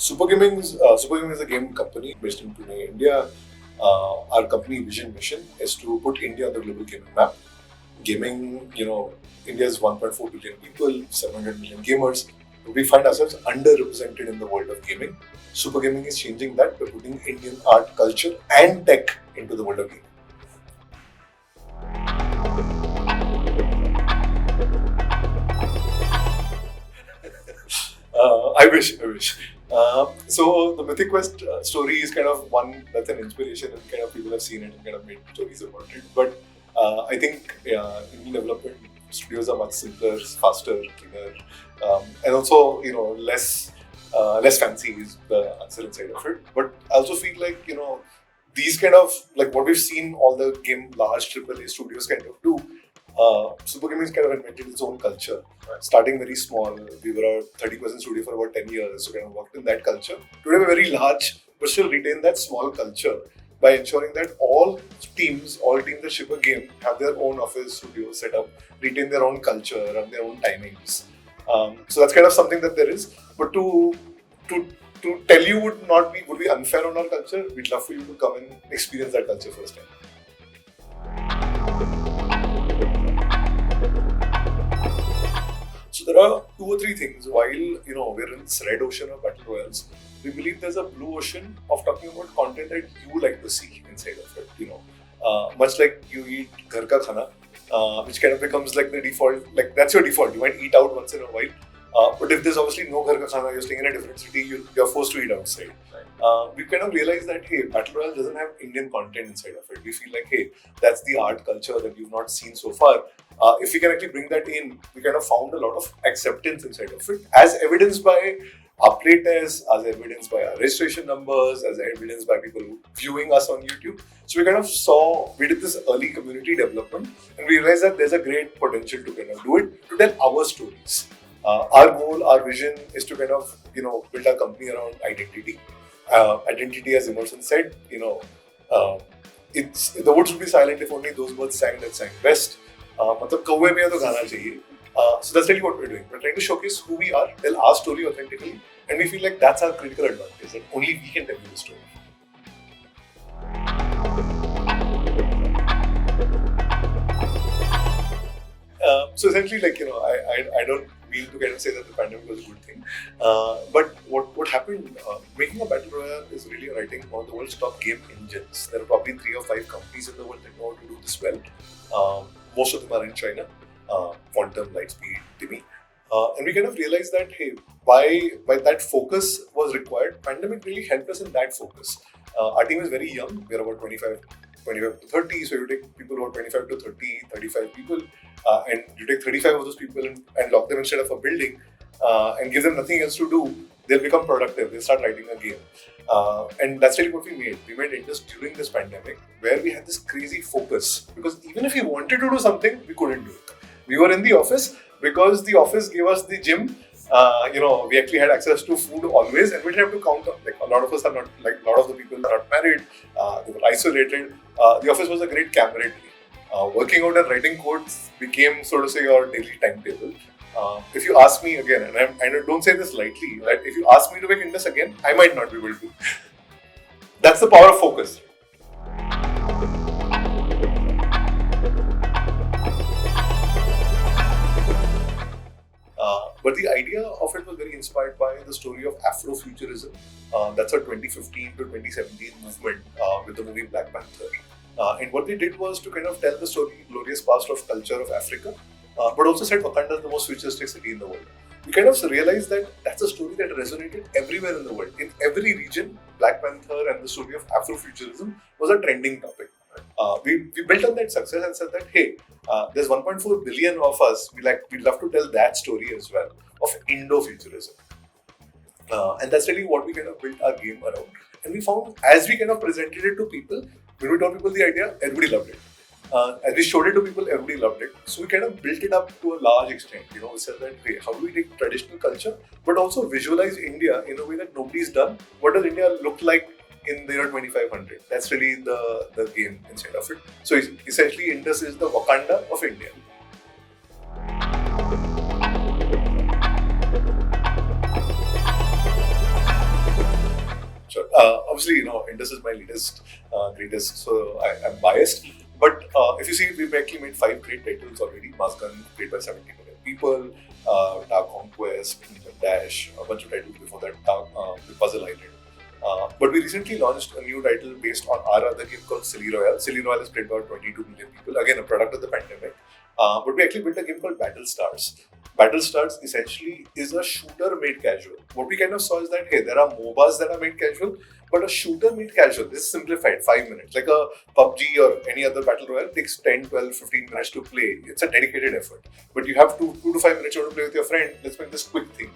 SuperGaming is a game company based in Pune, India. Our company mission is to put India on the global gaming map. Gaming, India is 1.4 billion people, 700 million gamers. We find ourselves underrepresented in the world of gaming. SuperGaming is changing that by putting Indian art, culture, and tech into the world of gaming. I wish. So the Mythic Quest story is kind of one that's an inspiration, and kind of people have seen it and kind of made stories about it. But I think Indian development studios are much simpler, faster, cleaner, and also less fancy is the answer inside of it. But I also feel like these kind of like what we've seen all the large AAA studios kind of do. SuperGaming has kind of invented its own culture. Starting very small, we were a 30% studio for about 10 years, so kind of worked in that culture. Today we're very large, but still retain that small culture by ensuring that all teams that ship a game have their own office studio set up, retain their own culture, run their own timings. So that's kind of something that there is. But to tell you would be unfair on our culture. We'd love for you to come and experience that culture first time. So there are 2 or 3 things. While we're in this red ocean of battle royals, we believe there's a blue ocean of talking about content that you like to see inside of it. Much like you eat ghar ka khana, which kind of becomes like the default. Like that's your default. You might eat out once in a while. But if there's obviously no ghar ka khana, you're staying in a different city, you're forced to eat outside. We kind of realized that, hey, Battle Royale doesn't have Indian content inside of it. We feel like, hey, that's the art culture that you've not seen so far. If we can actually bring that in, we kind of found a lot of acceptance inside of it, as evidenced by our play tests, as evidenced by our registration numbers, as evidenced by people viewing us on YouTube. So we kind of we did this early community development, and we realized that there's a great potential to kind of do it, to tell our stories. Our goal, our vision is to kind of, build our company around identity. Identity, as Emerson said, it's the woods would be silent if only those birds sang that sang best. मतलब कौवे में तो गाना चाहिए. So that's really what we're doing. We're trying to showcase who we are, tell our story authentically, and we feel like that's our critical advantage, that only we can tell you the story. So essentially, I don't mean to kind of say that the pandemic was a good thing, but what happened, making a battle royale is really writing one of the world's top game engines. There are probably 3 or 5 companies in the world that know how to do this well. Most of them are in China, Quantum, Lightspeed, Timmy. And we kind of realized that, hey, why that focus was required. Pandemic really helped us in that focus. Our team is very young. We're about 25 to 30. So you take people who are 25 to 30, 35 people, and you take 35 of those people and lock them instead of a building and give them nothing else to do. They'll become productive. They'll start writing a game. And that's really what we made. We made Indus during this pandemic, where we had this crazy focus. Because even if we wanted to do something, we couldn't do it. We were in the office because the office gave us the gym. We actually had access to food always, and we didn't have to count on. Like a lot of us are not, like a lot of the people are not married. They were isolated. The office was a great camaraderie. Working out and writing codes became, so to say, your daily timetable. If you ask me again, and I don't say this lightly, that if you ask me to make Indus again, I might not be able to. That's the power of focus. But the idea of it was very inspired by the story of Afrofuturism. That's a 2015 to 2017 movement with the movie Black Panther. And what they did was to kind of tell the story, glorious past of culture of Africa, but also said Wakanda is the most futuristic city in the world. We kind of realized that that's a story that resonated everywhere in the world. In every region, Black Panther and the story of Afrofuturism was a trending topic. We built on that success and said that, hey, there's 1.4 billion of us. We'd love to tell that story as well of Indo-futurism. And that's really what we kind of built our game around. And we found, as we kind of presented it to people, when we told people the idea, everybody loved it. As we showed it to people, everybody loved it. So we kind of built it up to a large extent. We said that, hey, how do we take traditional culture, but also visualize India in a way that nobody's done? What does India look like in the year 2500? That's really the game inside of it. So essentially, Indus is the Wakanda of India. obviously, Indus is my latest, greatest, so I'm biased. But if you see, we've actually made 5 great titles already. Masgun, played by 70 million people, Dark Conquest, Kingdom Dash, a bunch of titles before that, the Puzzle Island. But we recently launched a new title based on our other game called Silly Royale. Silly Royale is played by 22 million people, again, a product of the pandemic. But we actually built a game called Battle Stars. Battle Stars essentially is a shooter made casual. What we kind of saw is that, hey, there are MOBAs that are made casual, but a shooter made casual. This is simplified, 5 minutes. Like a PUBG or any other Battle Royale takes 10, 12, 15 minutes to play. It's a dedicated effort. But you have 2 to 5 minutes to play with your friend. Let's make this quick thing.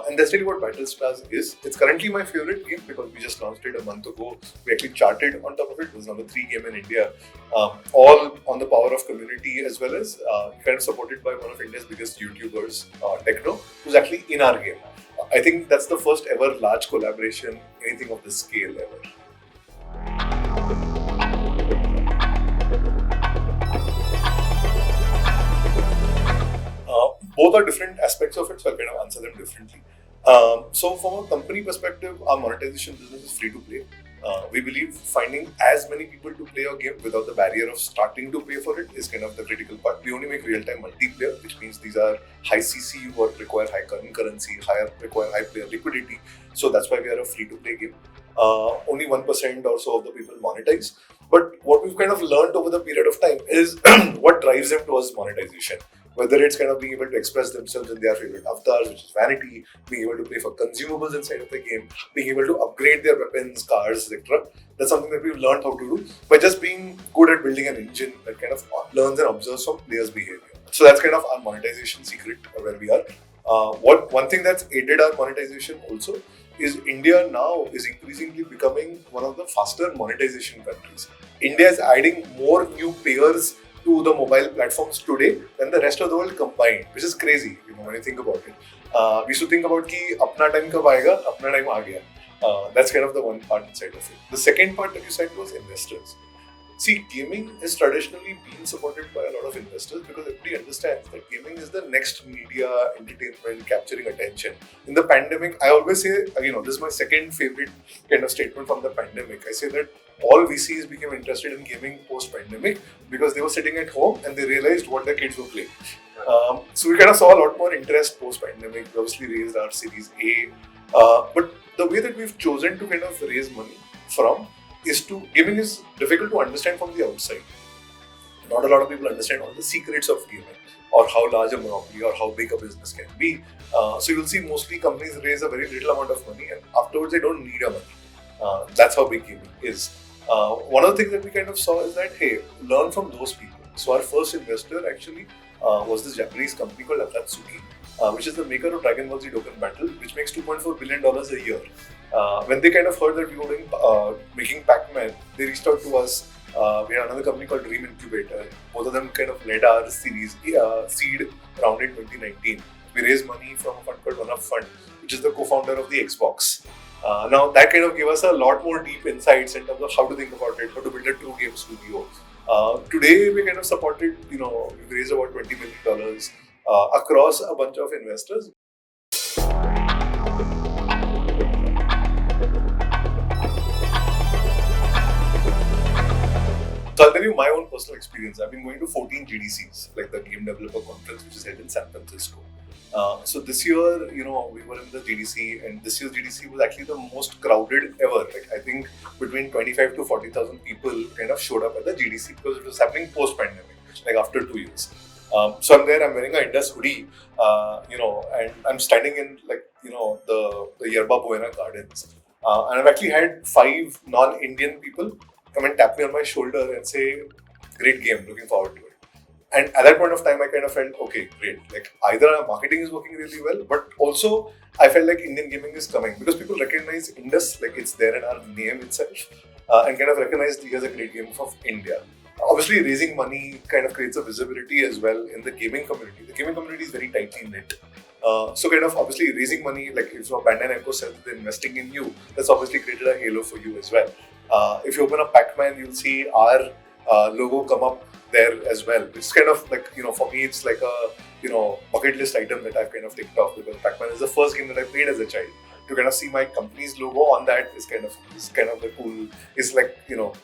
And that's really what Battle Stars is. It's currently my favorite game because we just launched it a month ago. We actually charted on top of it. It was number 3 game in India. All on the power of community, as well as kind of supported by one of India's biggest YouTubers, Techno, who's actually in our game. I think that's the first ever large collaboration, anything of this scale ever. Both are different aspects of it, so I'll kind of answer them differently. So from a company perspective, our monetization business is free to play. We believe finding as many people to play our game without the barrier of starting to pay for it is kind of the critical part. We only make real-time multiplayer, which means these are high CCU or require high currency, require high player liquidity. So that's why we are a free-to-play game. Only 1% or so of the people monetize. But what we've kind of learned over the period of time is what drives them towards monetization. Whether it's kind of being able to express themselves in their favorite avatars, which is vanity, being able to pay for consumables inside of the game, being able to upgrade their weapons, cars, etc. That's something that we've learned how to do by just being good at building an engine that kind of learns and observes from players' behavior. So that's kind of our monetization secret where we are. One thing that's aided our monetization also is India now is increasingly becoming one of the faster monetization countries. India is adding more new payers to the mobile platforms today than the rest of the world combined, which is crazy, when you think about it. We used to think about ki apna time kab aayega, apna time aa gaya. That's kind of the one part inside of it. The second part that you said was investors. See, gaming has traditionally been supported by a lot of investors because everybody understands that gaming is the next media, entertainment, capturing attention. In the pandemic, I always say, this is my second favorite kind of statement from the pandemic. I say that all VCs became interested in gaming post-pandemic because they were sitting at home and they realized what their kids were playing. So we kind of saw a lot more interest post-pandemic. We obviously raised our Series A. But the way that we've chosen to kind of raise money from gaming is difficult to understand from the outside. Not a lot of people understand all the secrets of gaming or how large a monopoly or how big a business can be. So you'll see mostly companies raise a very little amount of money and afterwards they don't need a money. That's how big gaming is. One of the things that we kind of saw is that, hey, learn from those people. So our first investor actually was this Japanese company called Apna, which is the maker of Dragon Ball Z Dokkan Battle, which makes $2.4 billion a year. When they kind of heard that we were doing making Pac-Man, they reached out to us. We had another company called Dream Incubator. Both of them kind of led our series seed round in 2019. We raised money from a fund called One Up Fund, which is the co-founder of the Xbox. Now that kind of gave us a lot more deep insights in terms of how to think about it, how to build a true game studio. Today we kind of supported, we've raised about $20 million across a bunch of investors. So I'll tell you my own personal experience. I've been going to 14 GDCs, like the Game Developer Conference, which is held in San Francisco. So this year, we were in the GDC, and this year's GDC was actually the most crowded ever. Like I think between 25 to 40,000 people kind of showed up at the GDC because it was happening post-pandemic, like after 2 years. So I'm there, I'm wearing a Indus hoodie, and I'm standing in the Yerba Buena Gardens. And I've actually had 5 non-Indian people come and tap me on my shoulder and say, great game, looking forward to it. And at that point of time, I kind of felt, okay, great. Like either our marketing is working really well, but also I felt like Indian gaming is coming because people recognize Indus, like it's there in our name itself, and kind of recognize here's a great game of India. Obviously, raising money kind of creates a visibility as well in the gaming community. The gaming community is very tightly knit. So kind of obviously raising money, like if a Bandai Namco says they're investing in you, that's obviously created a halo for you as well. If you open up Pac-Man, you'll see our logo come up there as well. It's kind of like, for me, it's like a, bucket list item that I've kind of ticked off because Pac-Man is the first game that I played as a child. to kind of see my company's logo on that is kind of the cool, is like,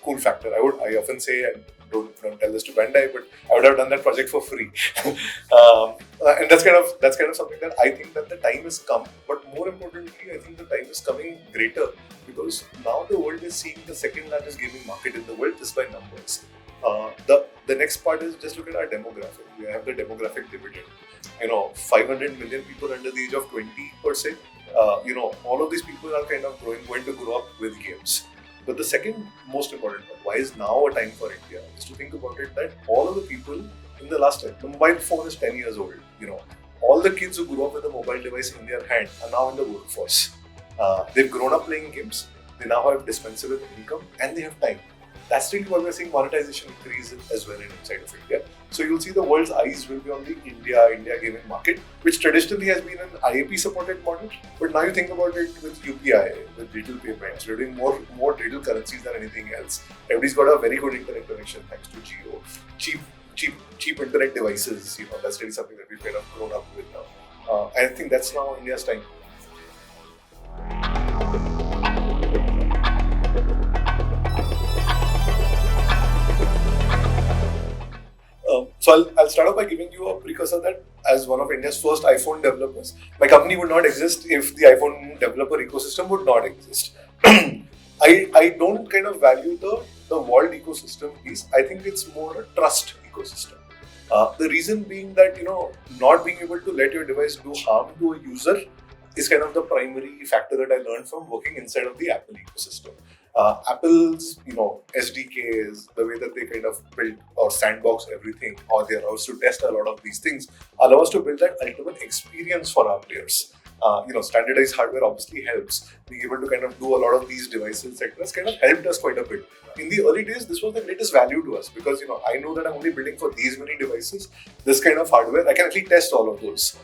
cool factor. I often say, and don't tell this to Bandai, but I would have done that project for free. And that's kind of something that I think that the time has come. But more importantly, I think the time is coming greater, because now the world is seeing the second largest gaming market in the world just by numbers. The next part is just look at our demographic. We have the demographic dividend. 500 million people under the age of 20%. All of these people are kind of going to grow up with games. But the second most important part, why is now a time for India, is to think about it that all of the people in the last time, the mobile phone is 10 years old. All the kids who grew up with a mobile device in their hand are now in the workforce. They've grown up playing games. They now have dispensable income and they have time. That's really why we're seeing monetization increase as well inside of India. So you'll see the world's eyes will be on the India gaming market, which traditionally has been an IAP supported model. But now you think about it with UPI, with digital payments, we're doing more digital currencies than anything else. Everybody's got a very good internet connection thanks to Jio. Cheap internet devices, that's really something that we've kind of grown up with now. I think that's now India's time. So I'll start off by giving you a precursor that as one of India's first iPhone developers, my company would not exist if the iPhone developer ecosystem would not exist. I don't kind of value the world ecosystem piece. I think it's more a trust ecosystem. The reason being that, not being able to let your device do harm to a user is kind of the primary factor that I learned from working inside of the Apple ecosystem. Apple's, SDKs, the way that they kind of build or sandbox everything, or they allow us to test a lot of these things, allow us to build that ultimate experience for our players. Standardized hardware obviously helps. Being able to kind of do a lot of these devices, etc., has kind of helped us quite a bit. In the early days, this was the greatest value to us because, I know that I'm only building for these many devices, this kind of hardware, I can actually test all of those.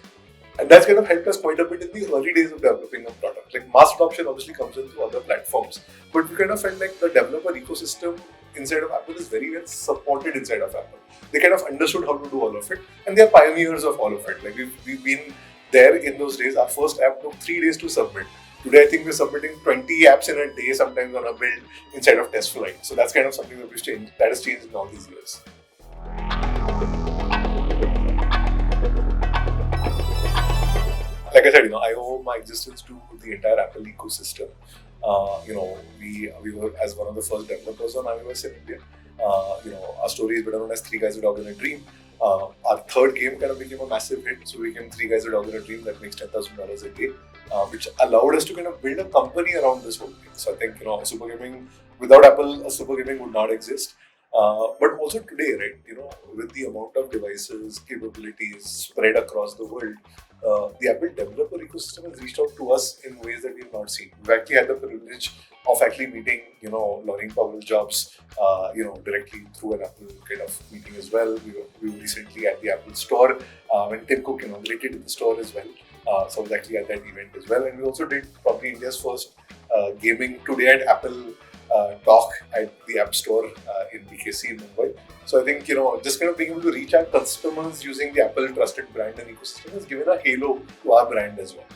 And that's kind of helped us quite a bit in the early days of developing a product. Like mass adoption obviously comes in through other platforms, but we kind of felt like the developer ecosystem inside of Apple is very well supported inside of Apple. They kind of understood how to do all of it, and they are pioneers of all of it. Like we've been there in those days. Our first app took 3 days to submit. Today, I think we're submitting 20 apps in a day, sometimes on a build inside of test flight. So that's kind of something that has changed in all these years. Like I said, I owe my existence to the entire Apple ecosystem. We were as one of the first developers on iOS in India. Our story is better known as Three Guys, a Dog, and a Dream. Our third game kind of became a massive hit, so we became Three Guys, a Dog, and a Dream that makes $10,000 a day, which allowed us to kind of build a company around this whole thing. So I think, SuperGaming, without Apple, SuperGaming would not exist. But also today, right, with the amount of devices, capabilities spread across the world, the Apple developer ecosystem has reached out to us in ways that we've not seen. We've actually had the privilege of actually meeting, Loring Powell Jobs, directly through an Apple kind of meeting as well. We were recently at the Apple store when Tim Cook inaugurated in the store as well. So I was actually at that event as well. And we also did probably India's first gaming Today at Apple talk at the App Store in BKC in Mumbai. So I think, just kind of being able to reach out customers using the Apple trusted brand and ecosystem has given a halo to our brand as well.